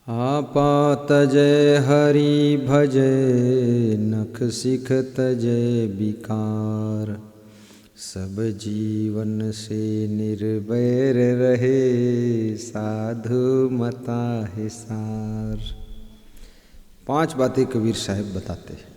आपा तजय हरि भजय नख सिख तजय विकार। सब जीवन से निर्वैर रहे साधु मता है सार। 5 बातें कबीर साहब बताते हैं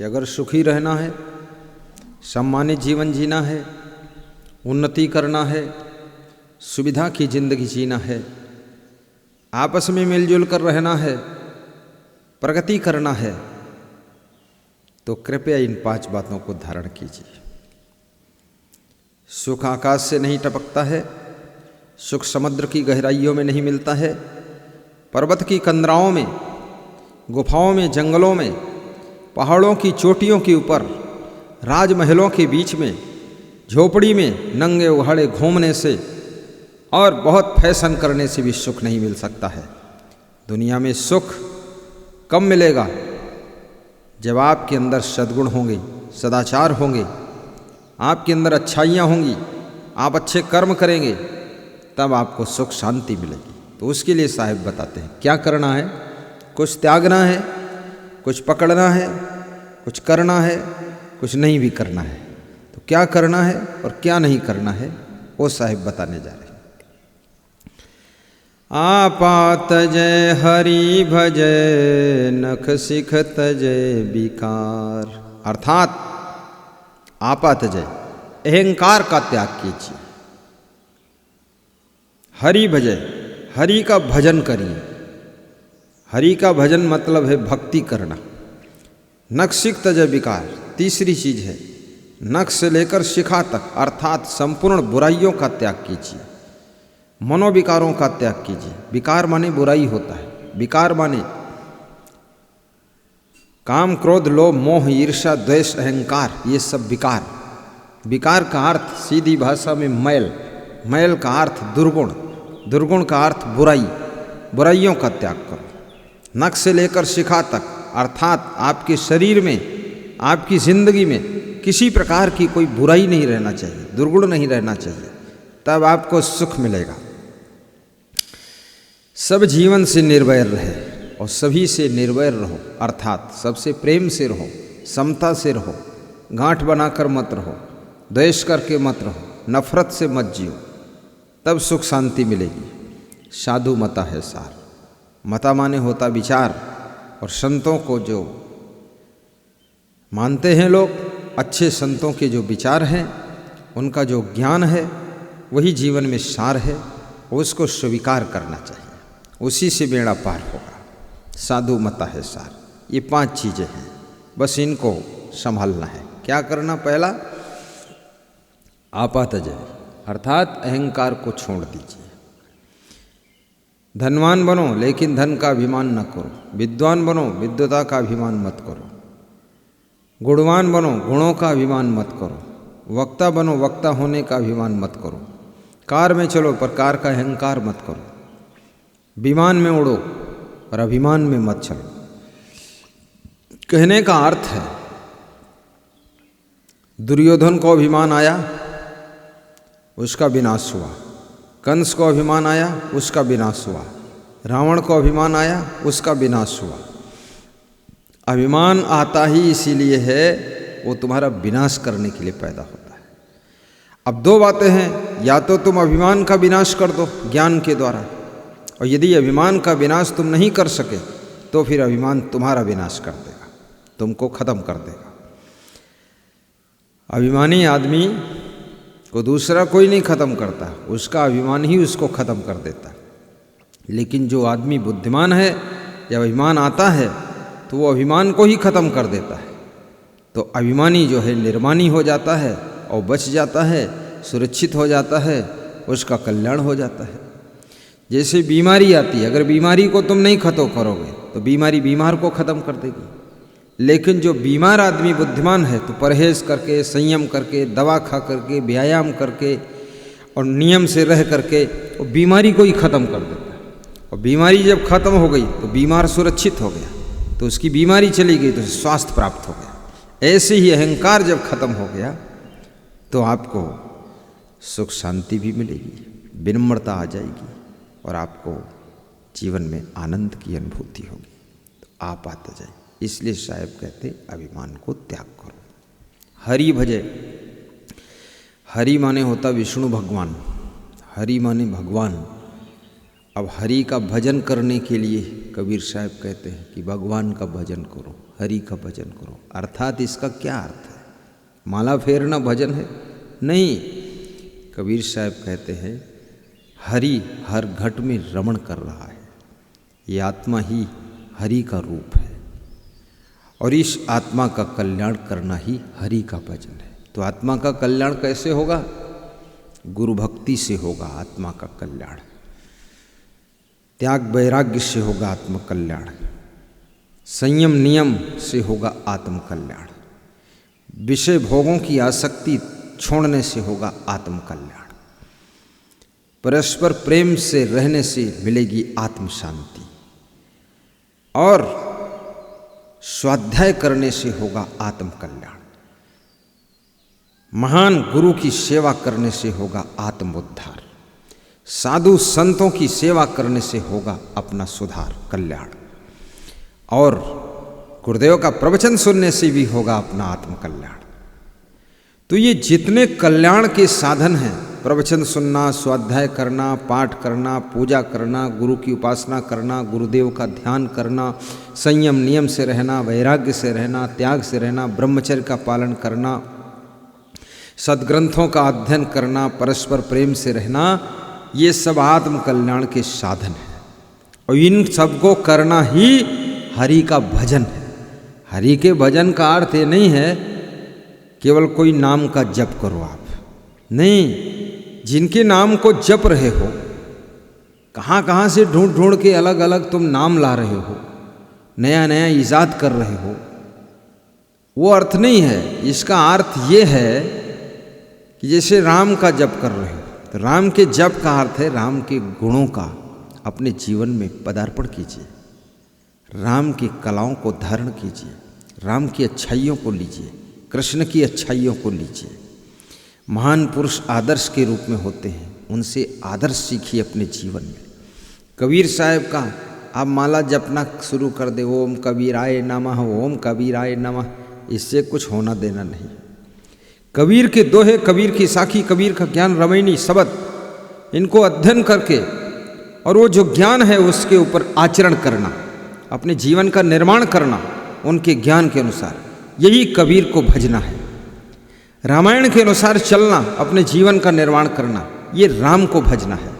कि अगर सुखी रहना है, सम्मानित जीवन जीना है, उन्नति करना है, सुविधा की जिंदगी जीना है, आपस में मिलजुल कर रहना है, प्रगति करना है, तो कृपया इन 5 बातों को धारण कीजिए। सुख आकाश से नहीं टपकता है, सुख समुद्र की गहराइयों में नहीं मिलता है, पर्वत की कंदराओं में, गुफाओं में, जंगलों में, पहाड़ों की चोटियों के ऊपर, राजमहलों के बीच में, झोपड़ी में नंगे उघाड़े घूमने से और बहुत फैशन करने से भी सुख नहीं मिल सकता है। दुनिया में सुख कब मिलेगा? जब आपके अंदर सद्गुण होंगे, सदाचार होंगे, आपके अंदर अच्छाइयाँ होंगी, आप अच्छे कर्म करेंगे, तब आपको सुख शांति मिलेगी। तो उसके लिए साहिब बताते हैं क्या करना है। कुछ त्यागना है, कुछ पकड़ना है, कुछ करना है, कुछ नहीं भी करना है। तो क्या करना है और क्या नहीं करना है वो साहिब बताने जा रहे हैं। आपा तजय हरि भजय नख सिख तजय विकार। अर्थात आपा तजय, अहंकार का त्याग कीजिए। हरि भजय, हरि का भजन करिए। हरि का भजन मतलब है भक्ति करना। नख सिख तजय विकार, तीसरी चीज है नख से लेकर शिखा तक, अर्थात संपूर्ण बुराइयों का त्याग कीजिए, मनोविकारों का त्याग कीजिए। विकार माने बुराई होता है। विकार माने काम, क्रोध, लोभ, मोह, ईर्ष्या, द्वेष, अहंकार, ये सब विकार। विकार का अर्थ सीधी भाषा में मैल, मैल का अर्थ दुर्गुण, दुर्गुण का अर्थ बुराई। बुराइयों का त्याग करो। नख से लेकर शिखा तक, अर्थात आपके शरीर में, आपकी जिंदगी में किसी प्रकार की कोई बुराई नहीं रहना चाहिए, दुर्गुण नहीं रहना चाहिए, तब आपको सुख मिलेगा। सब जीवन से निर्वैर रहे और सभी से निर्वैर रहो, अर्थात सबसे प्रेम से रहो, समता से रहो, गांठ बनाकर मत रहो, द्वेष करके मत रहो, नफरत से मत जियो, तब सुख शांति मिलेगी। साधु मता है सार। मता माने होता विचार, और संतों को जो मानते हैं लोग, अच्छे संतों के जो विचार हैं, उनका जो ज्ञान है, वही जीवन में सार है। उसको स्वीकार करना चाहिए, उसी से बेड़ा पार होगा। साधु मता है सार। ये 5 चीज़ें हैं, बस इनको संभालना है। क्या करना? पहला आपा तजय, अर्थात अहंकार को छोड़ दीजिए। धनवान बनो लेकिन धन का अभिमान न करो। विद्वान बनो, विद्वता का अभिमान मत करो। गुणवान बनो, गुणों का अभिमान मत करो। वक्ता बनो, वक्ता होने का अभिमान मत करो। कार में चलो पर कार का अहंकार मत करो। विमान में उड़ो और अभिमान में मत चलो। कहने का अर्थ है, दुर्योधन को अभिमान आया, उसका विनाश हुआ। कंस को अभिमान आया, उसका विनाश हुआ। रावण को अभिमान आया, उसका विनाश हुआ। अभिमान आता ही इसीलिए है, वो तुम्हारा विनाश करने के लिए पैदा होता है। अब 2 बातें हैं, या तो तुम अभिमान का विनाश कर दो ज्ञान के द्वारा, और यदि अभिमान का विनाश तुम नहीं कर सके तो फिर अभिमान तुम्हारा विनाश कर देगा, तुमको खत्म कर देगा। अभिमानी आदमी को दूसरा कोई नहीं खत्म करता, उसका अभिमान ही उसको खत्म कर देता। लेकिन जो आदमी बुद्धिमान है, जब अभिमान आता है तो वो अभिमान को ही खत्म कर देता है। तो अभिमानी जो है निर्मानी हो जाता है और बच जाता है, सुरक्षित हो जाता है, उसका कल्याण हो जाता है। जैसे बीमारी आती है, अगर बीमारी को तुम नहीं खत्म करोगे तो बीमारी बीमार को खत्म कर देगी। लेकिन जो बीमार आदमी बुद्धिमान है तो परहेज करके, संयम करके, दवा खा करके, व्यायाम करके और नियम से रह करके वो बीमारी को ही खत्म कर देता है। और बीमारी जब खत्म हो गई तो बीमार सुरक्षित हो गया, तो उसकी बीमारी चली गई तो स्वास्थ्य प्राप्त हो गया। ऐसे ही अहंकार जब खत्म हो गया तो आपको सुख शांति भी मिलेगी, विनम्रता आ जाएगी और आपको जीवन में आनंद की अनुभूति होगी। तो आप आते जाए, इसलिए साहब कहते अभिमान को त्याग करो। हरि भजे, हरि माने होता विष्णु भगवान, हरि माने भगवान। अब हरि का भजन करने के लिए कबीर साहब कहते हैं कि भगवान का भजन करो, हरि का भजन करो। अर्थात इसका क्या अर्थ है? माला फेरना भजन है? नहीं। कबीर साहब कहते हैं हरि हर घट में रमण कर रहा है, ये आत्मा ही हरि का रूप है, और इस आत्मा का कल्याण करना ही हरि का भजन है। तो आत्मा का कल्याण कैसे होगा? गुरु भक्ति से होगा आत्मा का कल्याण, त्याग वैराग्य से होगा आत्म कल्याण, संयम नियम से होगा आत्म कल्याण, विषय भोगों की आसक्ति छोड़ने से होगा आत्म कल्याण, परस्पर प्रेम से रहने से मिलेगी आत्म शांति, और स्वाध्याय करने से होगा आत्म कल्याण, महान गुरु की सेवा करने से होगा आत्म उद्धार, साधु संतों की सेवा करने से होगा अपना सुधार कल्याण, और गुरुदेव का प्रवचन सुनने से भी होगा अपना आत्म कल्याण। तो ये जितने कल्याण के साधन हैं, प्रवचन सुनना, स्वाध्याय करना, पाठ करना, पूजा करना, गुरु की उपासना करना, गुरुदेव का ध्यान करना, संयम नियम से रहना, वैराग्य से रहना, त्याग से रहना, ब्रह्मचर्य का पालन करना, सद्ग्रंथों का अध्ययन करना, परस्पर प्रेम से रहना, ये सब आत्म कल्याण के साधन हैं। और इन सबको करना ही हरि का भजन है। हरि के भजन का अर्थ ये नहीं है केवल कोई नाम का जप करो आप, नहीं। जिनके नाम को जप रहे हो, कहाँ कहाँ से ढूंढ ढूंढ के अलग अलग तुम नाम ला रहे हो, नया नया ईजाद कर रहे हो, वो अर्थ नहीं है। इसका अर्थ ये है कि जैसे राम का जप कर रहे हो, तो राम के जप का अर्थ है राम के गुणों का अपने जीवन में पदार्पण कीजिए, राम की कलाओं को धारण कीजिए, राम की अच्छाइयों को लीजिए, कृष्ण की अच्छाइयों को लीजिए। महान पुरुष आदर्श के रूप में होते हैं, उनसे आदर्श सीखिए अपने जीवन में। कबीर साहब का आप माला जपना शुरू कर दे, ओम कबीराय नमः, ओम कबीराय नमः, इससे कुछ होना देना नहीं। कबीर के दोहे, कबीर की साखी, कबीर का ज्ञान रमैनी शब्द, इनको अध्ययन करके और वो जो ज्ञान है उसके ऊपर आचरण करना, अपने जीवन का निर्माण करना उनके ज्ञान के अनुसार, यही कबीर को भजना है। रामायण के अनुसार चलना, अपने जीवन का निर्माण करना, ये राम को भजना है।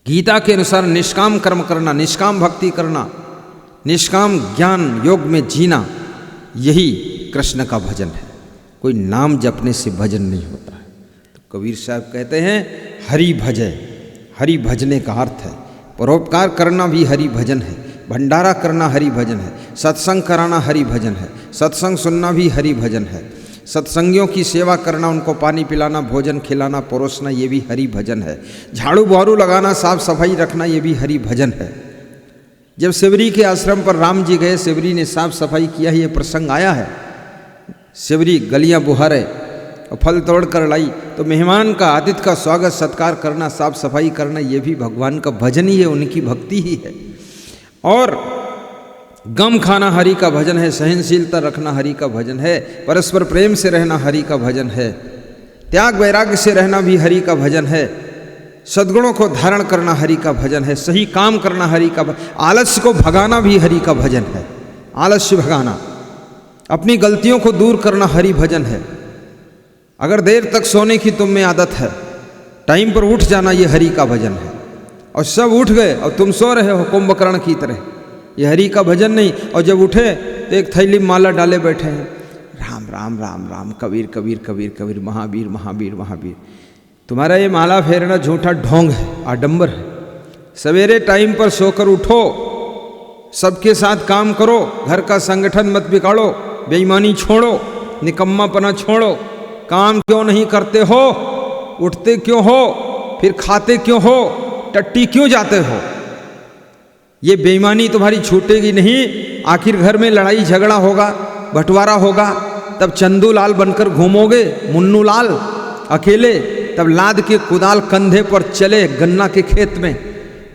गीता के अनुसार निष्काम कर्म करना, निष्काम भक्ति करना, निष्काम ज्ञान योग में जीना, यही कृष्ण का भजन है। कोई नाम जपने से भजन नहीं होता है। तो कबीर साहब कहते हैं हरि भजय, हरि भजने का अर्थ है परोपकार करना भी हरि भजन है, भंडारा करना हरि भजन है, सत्संग कराना हरि भजन है, सत्संग सुनना भी हरि भजन है, सत्संगियों की सेवा करना, उनको पानी पिलाना, भोजन खिलाना, परोसना, ये भी हरि भजन है, झाड़ू बहारू लगाना, साफ सफाई रखना, ये भी हरि भजन है। जब शिवरी के आश्रम पर राम जी गए, शिवरी ने साफ सफाई किया, ये प्रसंग आया है। शिवरी गलियां बुहारे और फल तोड़ कर लाई, तो मेहमान का, आतिथ्य का स्वागत सत्कार करना, साफ सफाई करना, ये भी भगवान का भजन ही है, उनकी भक्ति ही है। और गम खाना हरि का भजन है, सहनशीलता रखना हरि का भजन है, परस्पर प्रेम से रहना हरि का भजन है, त्याग वैराग्य से रहना भी हरि का भजन है, सद्गुणों को धारण करना हरि का भजन है, सही काम करना हरि का भजन, आलस्य को भगाना भी हरि का भजन है, आलस्य भगाना, अपनी गलतियों को दूर करना हरि भजन है। अगर देर तक सोने की तुम में आदत है, टाइम पर उठ जाना, ये हरि का भजन है। और सब उठ गए और तुम सो रहे हो कुंभकर्ण की तरह, ये हरि का भजन नहीं। और जब उठे तो एक थैली माला डाले बैठे हैं, राम राम राम राम, कबीर कबीर कबीर कबीर, महावीर महावीर महावीर। तुम्हारा ये माला फेरना झूठा ढोंग है, आडंबर है। सवेरे टाइम पर सोकर उठो, सबके साथ काम करो, घर का संगठन मत बिगाड़ो, बेईमानी छोड़ो, निकम्मापना छोड़ो। काम क्यों नहीं करते हो? उठते क्यों हो? फिर खाते क्यों हो? टट्टी क्यों जाते हो? ये बेईमानी तुम्हारी छूटेगी नहीं। आखिर घर में लड़ाई झगड़ा होगा, बंटवारा होगा, तब चंदू लाल बनकर घूमोगे, मुन्नू लाल अकेले। तब लाद के कुदाल कंधे पर चले गन्ना के खेत में,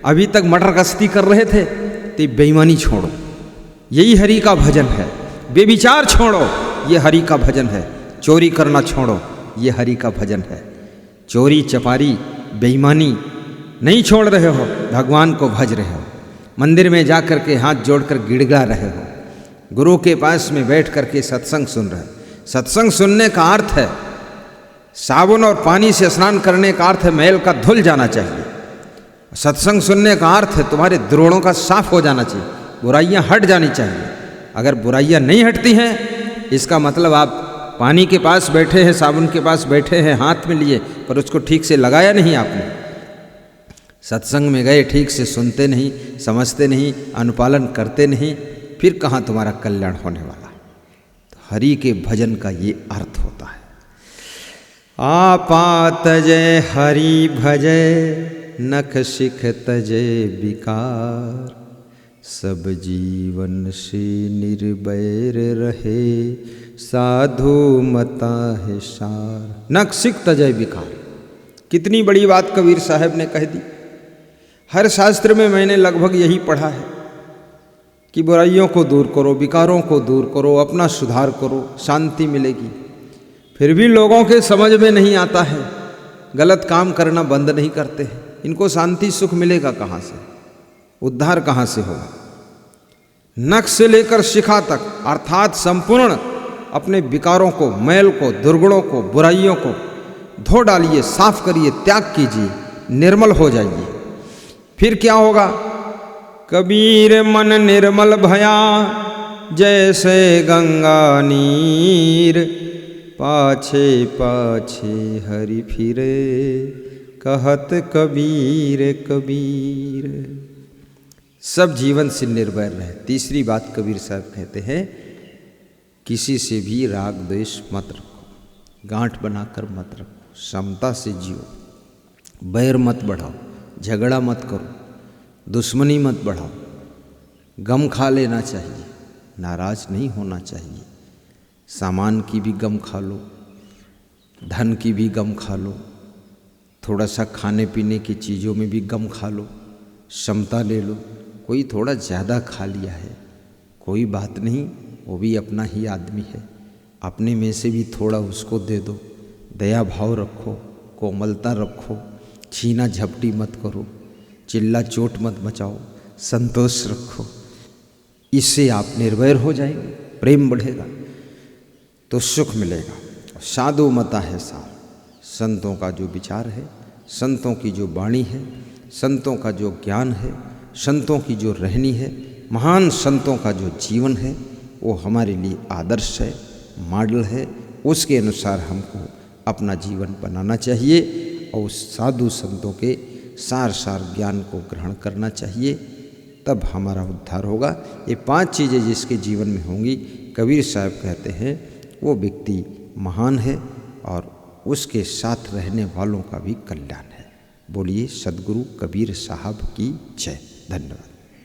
अभी तक मटर गश्ती कर रहे थे तो बेईमानी छोड़ो, यही हरि का भजन है। बेविचार छोड़ो, ये हरि का भजन है। चोरी करना छोड़ो, ये हरि का भजन है। चोरी चपारी बेईमानी नहीं छोड़ रहे हो, भगवान को भज रहे हो। मंदिर में जा कर के हाथ जोड़कर गिड़गिड़ा रहे हो, गुरु के पास में बैठ कर के सत्संग सुन रहे हो। सत्संग सुनने का अर्थ है साबुन और पानी से स्नान करने का अर्थ है मैल का धुल जाना चाहिए। सत्संग सुनने का अर्थ है तुम्हारे द्रोणों का साफ हो जाना चाहिए, बुराइयां हट जानी चाहिए। अगर बुराइयां नहीं हटती हैं, इसका मतलब आप पानी के पास बैठे हैं, साबुन के पास बैठे हैं, हाथ में लिए, पर उसको ठीक से लगाया नहीं आपने। सत्संग में गए, ठीक से सुनते नहीं, समझते नहीं, अनुपालन करते नहीं, फिर कहाँ तुम्हारा कल्याण होने वाला है। तो हरि के भजन का ये अर्थ होता है। आपा तजय हरि भजय, नख शिख तजय विकार, सब जीवन से निर्वैर रहे, साधु मता है सार। नख शिख तजय विकार, कितनी बड़ी बात कबीर साहब ने कह दी। हर शास्त्र में मैंने लगभग यही पढ़ा है कि बुराइयों को दूर करो, विकारों को दूर करो, अपना सुधार करो, शांति मिलेगी। फिर भी लोगों के समझ में नहीं आता है, गलत काम करना बंद नहीं करते हैं। इनको शांति सुख मिलेगा कहाँ से, उद्धार कहाँ से होगा। नख से लेकर शिखा तक, अर्थात संपूर्ण अपने विकारों को, मैल को, दुर्गुणों को, बुराइयों को धो डालिए, साफ करिए, त्याग कीजिए, निर्मल हो जाइए। फिर क्या होगा? कबीर मन निर्मल भया, जैसे गंगा नीर, पाछे पाछे हरि फिरे, कहत कबीर कबीर। सब जीवन से निर्भय रहे। तीसरी बात कबीर साहब कहते हैं, किसी से भी राग द्वेष मत रखो, गांठ बनाकर मत रखो, समता से जियो, बैर मत बढ़ाओ, झगड़ा मत करो, दुश्मनी मत बढ़ाओ। गम खा लेना चाहिए, नाराज नहीं होना चाहिए। सामान की भी गम खा लो, धन की भी गम खा लो, थोड़ा सा खाने पीने की चीज़ों में भी गम खा लो, क्षमता ले लो। कोई थोड़ा ज़्यादा खा लिया है, कोई बात नहीं, वो भी अपना ही आदमी है, अपने में से भी थोड़ा उसको दे दो। दया भाव रखो, कोमलता रखो, छीना झपटी मत करो, चिल्ला चोट मत मचाओ, संतोष रखो। इससे आप निर्भय हो जाएंगे, प्रेम बढ़ेगा तो सुख मिलेगा। साधु मता है सार, संतों का जो विचार है, संतों की जो वाणी है, संतों का जो ज्ञान है, संतों की जो रहनी है, महान संतों का जो जीवन है, वो हमारे लिए आदर्श है, मॉडल है। उसके अनुसार हमको अपना जीवन बनाना चाहिए और उस साधु संतों के सार ज्ञान को ग्रहण करना चाहिए, तब हमारा उद्धार होगा। ये 5 चीज़ें जिसके जीवन में होंगी, कबीर साहब कहते हैं वो व्यक्ति महान है और उसके साथ रहने वालों का भी कल्याण है। बोलिए सद्गुरु कबीर साहब की जय। धन्यवाद।